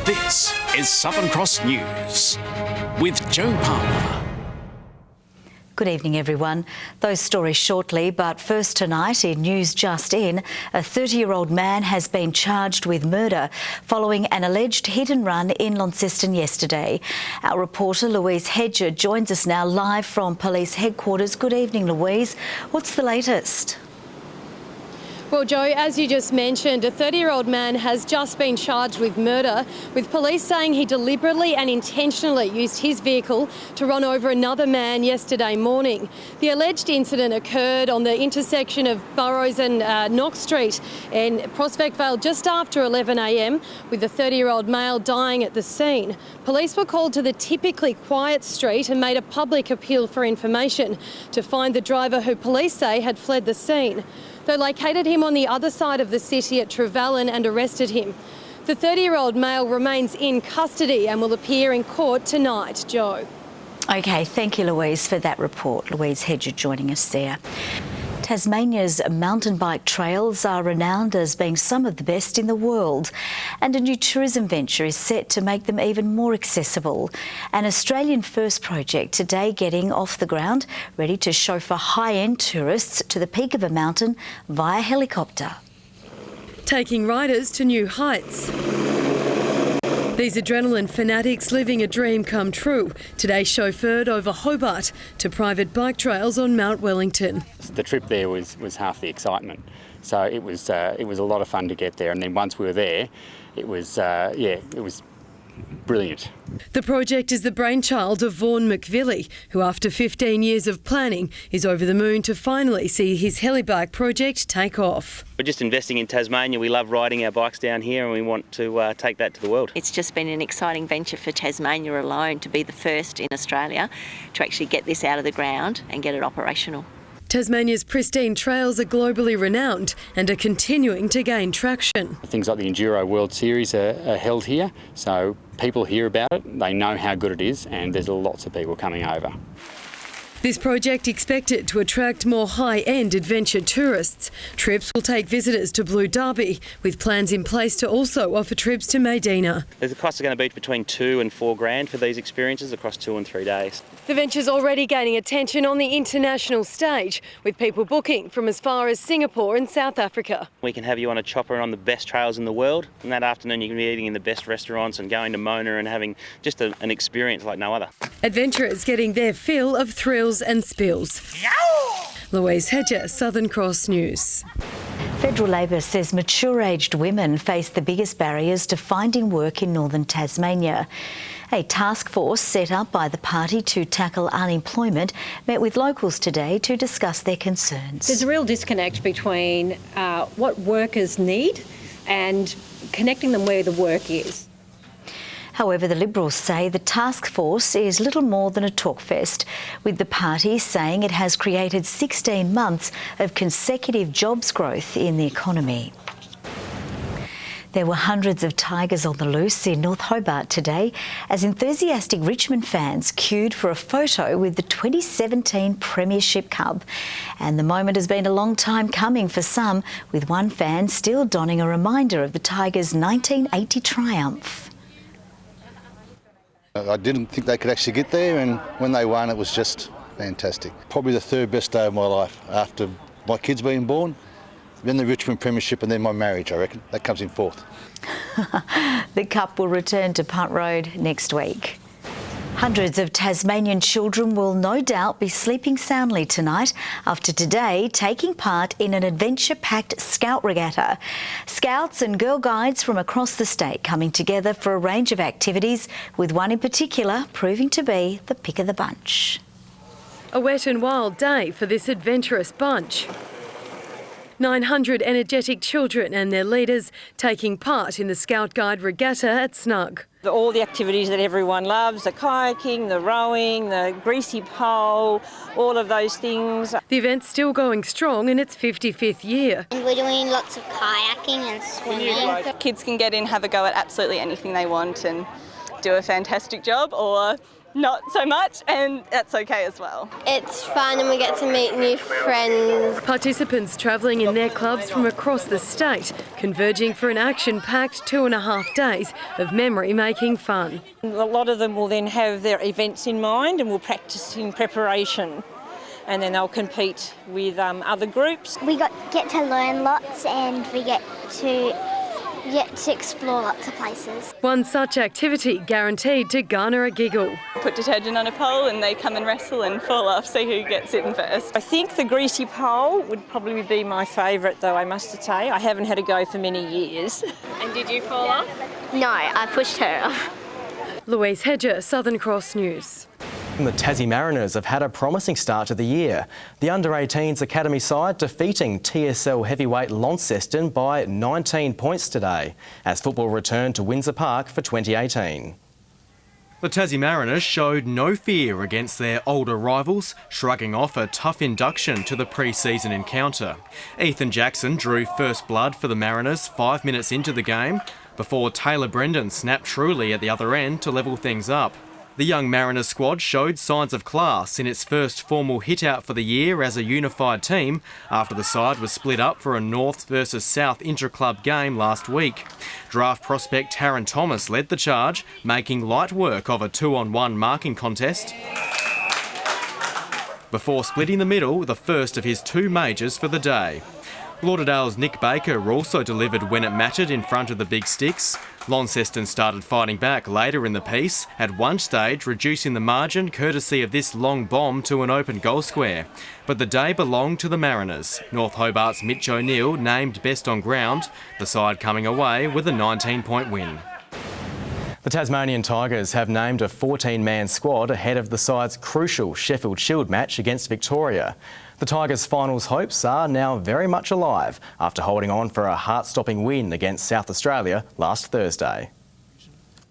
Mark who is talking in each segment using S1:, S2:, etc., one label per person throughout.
S1: This is Southern Cross News with Joe Palmer.
S2: Good evening, everyone. Those stories shortly, but first tonight in News Just In, a 30-year-old man has been charged with murder following an alleged hit and run in Launceston yesterday. Our reporter Louise Hedger joins us now live from police headquarters. Good evening, Louise. What's the latest?
S3: Well, Joe, as you just mentioned, a 30-year-old man has just been charged with murder, with police saying he deliberately and intentionally used his vehicle to run over another man yesterday morning. The alleged incident occurred on the intersection of Burrows and Knox Street in Prospect Vale just after 11 a.m, with the 30-year-old male dying at the scene. Police were called to the typically quiet street and made a public appeal for information to find the driver, who police say had fled the scene. They located him on the other side of the city at Trevellyn and arrested him. The 30-year-old male remains in custody and will appear in court tonight. Joe.
S2: OK, thank you, Louise, for that report. Louise Hedger joining us there. Tasmania's mountain bike trails are renowned as being some of the best in the world, and a new tourism venture is set to make them even more accessible. An Australian-first project today getting off the ground, ready to chauffeur high-end tourists to the peak of a mountain via helicopter.
S3: Taking riders to new heights. These adrenaline fanatics living a dream come true, today chauffeured over Hobart to private bike trails on Mount Wellington.
S4: The trip there was half the excitement, so it was a lot of fun to get there, and then once we were there, it was brilliant.
S3: The project is the brainchild of Vaughan McVilly, who after 15 years of planning is over the moon to finally see his helibike project take off.
S5: We're just investing in Tasmania. We love riding our bikes down here and we want to take that to the world.
S6: It's just been an exciting venture for Tasmania alone to be the first in Australia to actually get this out of the ground and get it operational.
S3: Tasmania's pristine trails are globally renowned and are continuing to gain traction.
S4: Things like the Enduro World Series are held here, so people hear about it, they know how good it is, and there's lots of people coming over.
S3: This project expected to attract more high-end adventure tourists. Trips will take visitors to Blue Derby, with plans in place to also offer trips to Medina.
S5: The costs are going to be between $2,000 and $4,000 for these experiences across 2 and 3 days.
S3: The venture's already gaining attention on the international stage, with people booking from as far as Singapore and South Africa.
S5: We can have you on a chopper on the best trails in the world, and that afternoon you can be eating in the best restaurants and going to Mona and having just an experience like no other.
S3: Adventurers getting their fill of thrills and spills. Louise Hedger, Southern Cross News.
S2: Federal Labor says mature-aged women face the biggest barriers to finding work in northern Tasmania. A task force set up by the party to tackle unemployment met with locals today to discuss their concerns.
S7: There's a real disconnect between what workers need and connecting them where the work is.
S2: However, the Liberals say the task force is little more than a talkfest, with the party saying it has created 16 months of consecutive jobs growth in the economy. There were hundreds of tigers on the loose in North Hobart today as enthusiastic Richmond fans queued for a photo with the 2017 Premiership Cub. And the moment has been a long time coming for some, with one fan still donning a reminder of the Tigers' 1980 triumph.
S8: I didn't think they could actually get there, and when they won it was just fantastic. Probably the third best day of my life after my kids being born, then the Richmond Premiership and then my marriage, I reckon. That comes in fourth.
S2: The Cup will return to Punt Road next week. Hundreds of Tasmanian children will no doubt be sleeping soundly tonight after today taking part in an adventure-packed scout regatta. Scouts and Girl Guides from across the state coming together for a range of activities, with one in particular proving to be the pick of the bunch.
S3: A wet and wild day for this adventurous bunch. 900 energetic children and their leaders taking part in the Scout Guide Regatta at Snug.
S9: All the activities that everyone loves, the kayaking, the rowing, the greasy pole, all of those things.
S3: The event's still going strong in its 55th year.
S10: And we're doing lots of kayaking and swimming.
S11: Kids can get in, have a go at absolutely anything they want and do a fantastic job, or not so much, and that's okay as well.
S10: It's fun and we get to meet new friends.
S3: Participants travelling in their clubs from across the state, converging for an action-packed 2.5 days of memory-making fun.
S9: A lot of them will then have their events in mind and will practice in preparation, and then they'll compete with other groups.
S10: We get to learn lots and we get to explore lots of places.
S3: One such activity guaranteed to garner a giggle.
S11: Put detergent on a pole and they come and wrestle and fall off, see who gets it in first.
S9: I think the greasy pole would probably be my favourite, though, I must say. I haven't had a go for many years.
S11: And did you fall off?
S10: No, I pushed her off.
S3: Louise Hedger, Southern Cross News.
S12: And the Tassie Mariners have had a promising start to the year. The under-18s academy side defeating TSL heavyweight Launceston by 19 points today as football returned to Windsor Park for 2018.
S13: The Tassie Mariners showed no fear against their older rivals, shrugging off a tough induction to the pre-season encounter. Ethan Jackson drew first blood for the Mariners 5 minutes into the game before Taylor Brendan snapped truly at the other end to level things up. The young Mariners squad showed signs of class in its first formal hit-out for the year as a unified team after the side was split up for a North versus South intra-club game last week. Draft prospect Taron Thomas led the charge, making light work of a 2-on-1 marking contest before splitting the middle, the first of his 2 majors for the day. Lauderdale's Nick Baker also delivered when it mattered in front of the big sticks. Launceston started fighting back later in the piece, at one stage reducing the margin courtesy of this long bomb to an open goal square. But the day belonged to the Mariners. North Hobart's Mitch O'Neill named best on ground, the side coming away with a 19-point win.
S12: The Tasmanian Tigers have named a 14-man squad ahead of the side's crucial Sheffield Shield match against Victoria. The Tigers' finals hopes are now very much alive after holding on for a heart-stopping win against South Australia last Thursday.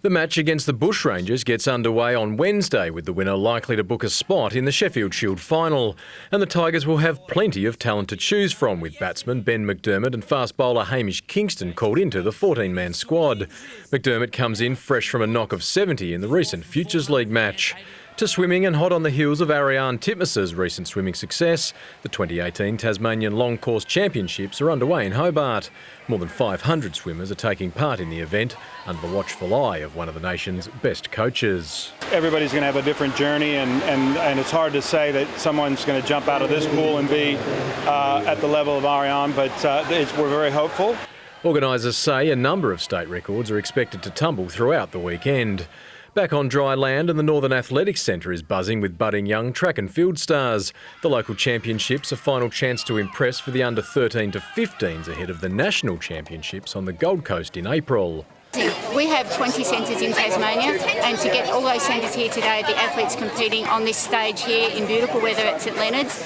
S14: The match against the Bushrangers gets underway on Wednesday, with the winner likely to book a spot in the Sheffield Shield final. And the Tigers will have plenty of talent to choose from, with batsman Ben McDermott and fast bowler Hamish Kingston called into the 14-man squad. McDermott comes in fresh from a knock of 70 in the recent Futures League match. To swimming, and hot on the heels of Ariane Titmus's recent swimming success, the 2018 Tasmanian Long Course Championships are underway in Hobart. More than 500 swimmers are taking part in the event under the watchful eye of one of the nation's best coaches.
S15: Everybody's going to have a different journey, and it's hard to say that someone's going to jump out of this pool and be at the level of Ariane, but we're very hopeful.
S14: Organisers say a number of state records are expected to tumble throughout the weekend. Back on dry land, and the Northern Athletics Centre is buzzing with budding young track and field stars. The local championships a final chance to impress for the under 13 to 15s ahead of the national championships on the Gold Coast in April.
S16: We have 20 centres in Tasmania, and to get all those centres here today, the athletes competing on this stage here in beautiful weather at St Leonard's,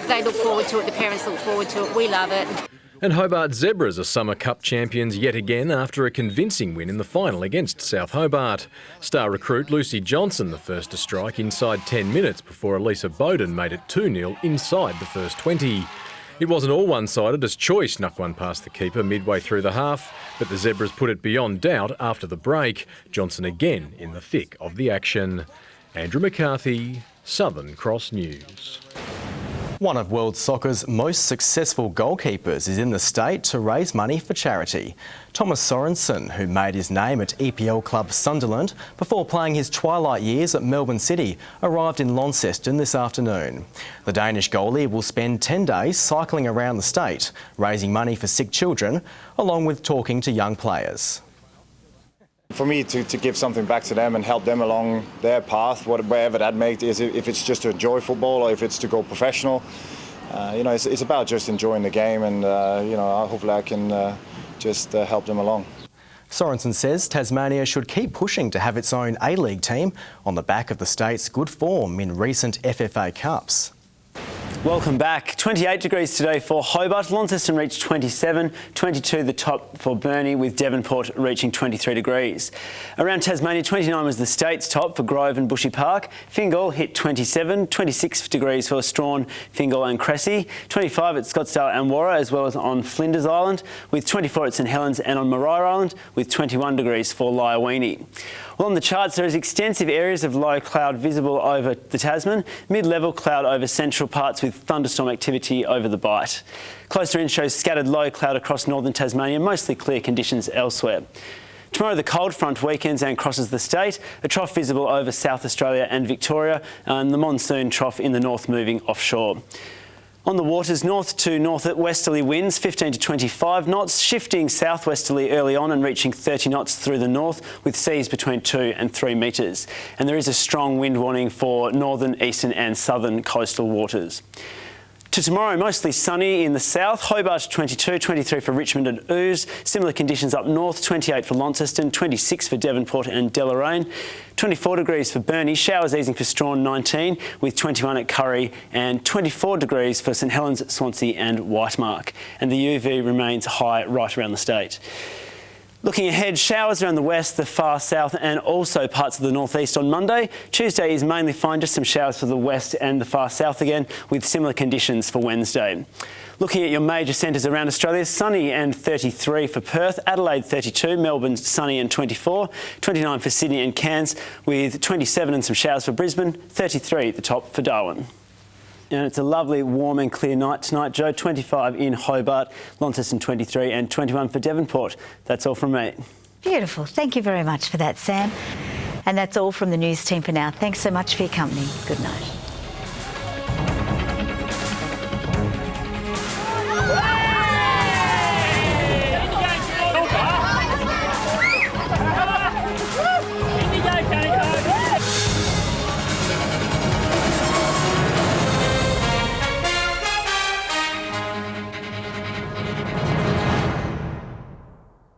S16: they look forward to it, the parents look forward to it, we love it.
S14: And Hobart Zebras are Summer Cup champions yet again after a convincing win in the final against South Hobart. Star recruit Lucy Johnson the first to strike inside 10 minutes before Elisa Bowden made it 2-0 inside the first 20. It wasn't all one-sided as Choice snuck one past the keeper midway through the half, but the Zebras put it beyond doubt after the break. Johnson again in the thick of the action. Andrew McCarthy, Southern Cross News.
S12: One of world soccer's most successful goalkeepers is in the state to raise money for charity. Thomas Sorensen, who made his name at EPL club Sunderland before playing his twilight years at Melbourne City, arrived in Launceston this afternoon. The Danish goalie will spend 10 days cycling around the state, raising money for sick children, along with talking to young players.
S17: For me to give something back to them and help them along their path, wherever that makes, is if it's just to enjoy football or if it's to go professional, it's about just enjoying the game, and hopefully I can just help them along.
S12: Sorensen says Tasmania should keep pushing to have its own A-League team on the back of the state's good form in recent FFA Cups.
S18: Welcome back. 28 degrees today for Hobart. Launceston reached 27, 22 the top for Burnie, with Devonport reaching 23 degrees. Around Tasmania, 29 was the state's top for Grove and Bushy Park. Fingal hit 27, 26 degrees for Strawn, Fingal and Cressy, 25 at Scottsdale and Warra, as well as on Flinders Island, with 24 at St Helens and on Maria Island, with 21 degrees for Lyowini. Well, on the charts, there is extensive areas of low cloud visible over the Tasman, mid-level cloud over central parts with thunderstorm activity over the Bight. Closer in shows scattered low cloud across northern Tasmania, mostly clear conditions elsewhere. Tomorrow the cold front weekends and crosses the state, a trough visible over South Australia and Victoria, and the monsoon trough in the north moving offshore. On the waters, north to north-westerly winds 15 to 25 knots, shifting southwesterly early on and reaching 30 knots through the north, with seas between 2 and 3 metres. And there is a strong wind warning for northern, eastern and southern coastal waters. To tomorrow, mostly sunny in the south. Hobart 22, 23 for Richmond and Ouse. Similar conditions up north, 28 for Launceston, 26 for Devonport and Deloraine. 24 degrees for Burnie, showers easing for Strawn 19, with 21 at Curry and 24 degrees for St Helens, Swansea and Whitemark. And the UV remains high right around the state. Looking ahead, showers around the west, the far south and also parts of the northeast on Monday. Tuesday is mainly fine, just some showers for the west and the far south again, with similar conditions for Wednesday. Looking at your major centres around Australia, sunny and 33 for Perth, Adelaide 32, Melbourne sunny and 24, 29 for Sydney and Cairns, with 27 and some showers for Brisbane, 33 at the top for Darwin. And it's a lovely, warm and clear night tonight, Joe. 25 in Hobart, Launceston 23 and 21 for Devonport. That's all from me.
S2: Beautiful. Thank you very much for that, Sam. And that's all from the news team for now. Thanks so much for your company. Good night.